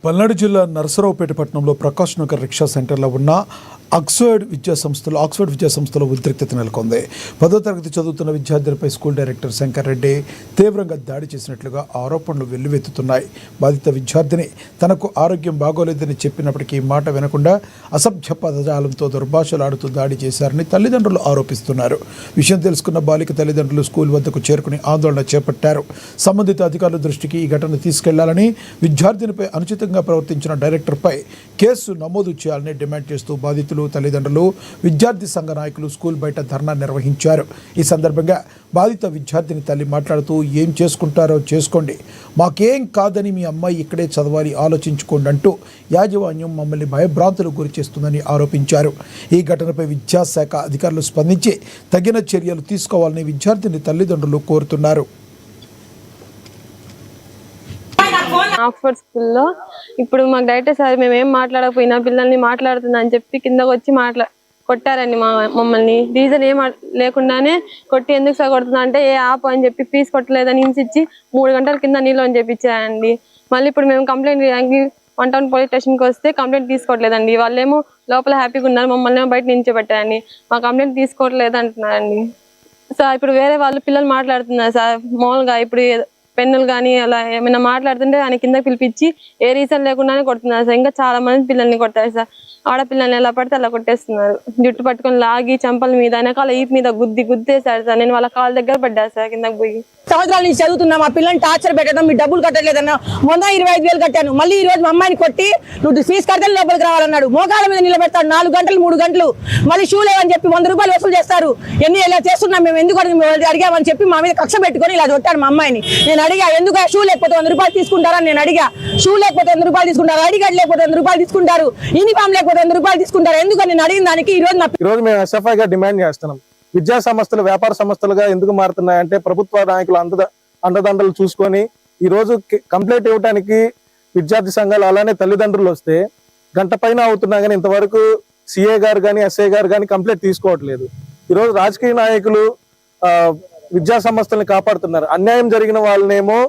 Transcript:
పల్నాడు జిల్లా నరసరావుపేట పట్టణంలో ప్రకాష్ నగర్ రిక్షా సెంటర్లో ఉన్న ఆక్స్ఫర్డ్ విద్యా సంస్థలో ఉద్రిక్తత నెలకొంది. 10వ తరగతి చదువుతున్న విద్యార్థులపై స్కూల్ డైరెక్టర్ శంకర్ రెడ్డి తీవ్రంగా దాడి చేసినట్లుగా ఆరోపణలు వెల్లువెత్తుతున్నాయి. బాధిత విద్యార్థిని తనకు ఆరోగ్యం బాగోలేదని చెప్పినప్పటికీ మాట వినకుండా అసభ్య పదజాలంతో దుర్భాషలాడుతూ దాడి చేశారని తల్లిదండ్రులు ఆరోపిస్తున్నారు. విషయం తెలుసుకున్న బాలిక తల్లిదండ్రులు స్కూల్ వద్దకు చేరుకుని ఆందోళన చేపట్టారు. సంబంధిత అధికారుల దృష్టికి ఈ ఘటన తీసుకెళ్లాలని, విద్యార్థినిపై అనుచితంగా ప్రవర్తించిన డైరెక్టర్పై కేసు నమోదు చేయాలని డిమాండ్ చేస్తూ బాధితులు, తల్లిదండ్రులు, విద్యార్థి సంఘ నాయకులు స్కూల్ బయట ధర్నా నిర్వహించారు. ఈ సందర్భంగా బాధిత విద్యార్థిని తల్లి మాట్లాడుతూ, ఏం చేసుకుంటారో చేసుకోండి, మాకేం కాదని మీ అమ్మాయి ఇక్కడే చదవాలి, ఆలోచించుకోండి అంటూ యాజమాన్యం మమ్మల్ని భయభ్రాంతులకు గురి చేస్తుందని ఆరోపించారు. ఈ ఘటనపై విద్యాశాఖ అధికారులు స్పందించి తగిన చర్యలు తీసుకోవాలని విద్యార్థిని తల్లిదండ్రులు కోరుతున్నారు. ఆక్స్ఫర్డ్ స్కూల్లో ఇప్పుడు మాకు డైరెక్టర్ సార్ మేము ఏం మాట్లాడకపోయినా పిల్లల్ని మాట్లాడుతుందని అని చెప్పి కిందకు వచ్చి కొట్టారండి మమ్మల్ని. రీజన్ ఏం లేకుండానే కొట్టి ఎందుకు సార్ కొడుతున్నా అంటే ఆపు అని చెప్పి ఫీజు కొట్టలేదని హింసించి 3 గంటల కింద నీళ్ళు అని చెప్పించారండి. మళ్ళీ ఇప్పుడు మేము కంప్లైంట్ 1 టౌన్ పోలీస్ స్టేషన్కి వస్తే కంప్లైంట్ తీసుకోవట్లేదండి. వాళ్ళేమో లోపల హ్యాపీగా ఉన్నారు, మమ్మల్ని బయట నించోబెట్టారండి. మా కంప్లైంట్ తీసుకోవట్లేదు అంటున్నారండి. సార్ ఇప్పుడు వేరే వాళ్ళు పిల్లలు మాట్లాడుతున్నారు సార్. మామూలుగా ఇప్పుడు పెన్నులు కానీ అలా ఏమైనా మాట్లాడుతుంటే ఆయన కింద పిలిపించి ఏ రీజన్ లేకుండానే కొడుతున్నారు సార్. ఇంకా చాలా మంది పిల్లల్ని కొట్టారు సార్. ఆడపిల్లల్ని ఎలా పడితే అలా కొట్టేస్తున్నారు. జుట్టు పట్టుకొని లాగి చంపల మీద వెనకాల ఈపు మీద గుద్దేశారు సార్. నేను వాళ్ళ కాళ్ళ దగ్గర పడ్డా సార్ కిందకి పోయి. సంవత్సరాల నుంచి చదువుతున్నా, మా పిల్లల్ని టార్చర్ పెట్టడం, మీరు డబ్బులు కట్టలేదన్నా 125,000 కట్టాను. మళ్ళీ ఈ రోజు మా అమ్మాయిని కొట్టి నువ్వు ఫీజు కడితే లోపలికి రావాలన్నాడు. మోకాళ్ళ మీద నిలబెడతాడు 4 గంటలు 3 గంటలు. మళ్ళీ షూ లేవని చెప్పి 100 రూపాయలు వసూలు చేస్తారు. ఇలా చేస్తున్నాం మేము, ఎందుకు అడిగామని చెప్పి మా మీద కక్ష పెట్టుకొని ఇలా కొట్టాడు మా అమ్మాయిని. నేను అడిగా, ఎందుకు షూ లేకపోతే 100 రూపాయలు తీసుకుంటారని నేను అడిగా. షూ లేకపోతే 100 రూపాయలు తీసుకుంటారు, ఐడి కార్డు లేకపోతే 100 రూపాయలు తీసుకుంటారు, యూనిఫామ్ లేకపోతే 100 రూపాయలు తీసుకుంటారు. ఎందుకు నేను అడిగిన దానికి ఈ రోజు మేము SFI గా డిమాండ్ చేస్తున్నాం. విద్యా సంస్థలు వ్యాపార సంస్థలుగా ఎందుకు మారుతున్నాయంటే ప్రభుత్వ నాయకులు అండదండలు చూసుకొని ఈ రోజు కంప్లైంట్ ఇవ్వడానికి విద్యార్థి సంఘాలు అలానే తల్లిదండ్రులు వస్తే గంట పైన అవుతున్నా కానీ ఇంతవరకు CA గారు కానీ SI గారు కానీ కంప్లైంట్ తీసుకోవట్లేదు. ఈరోజు రాజకీయ నాయకులు విద్యా సంస్థలను కాపాడుతున్నారు. అన్యాయం జరిగిన వాళ్ళనేమో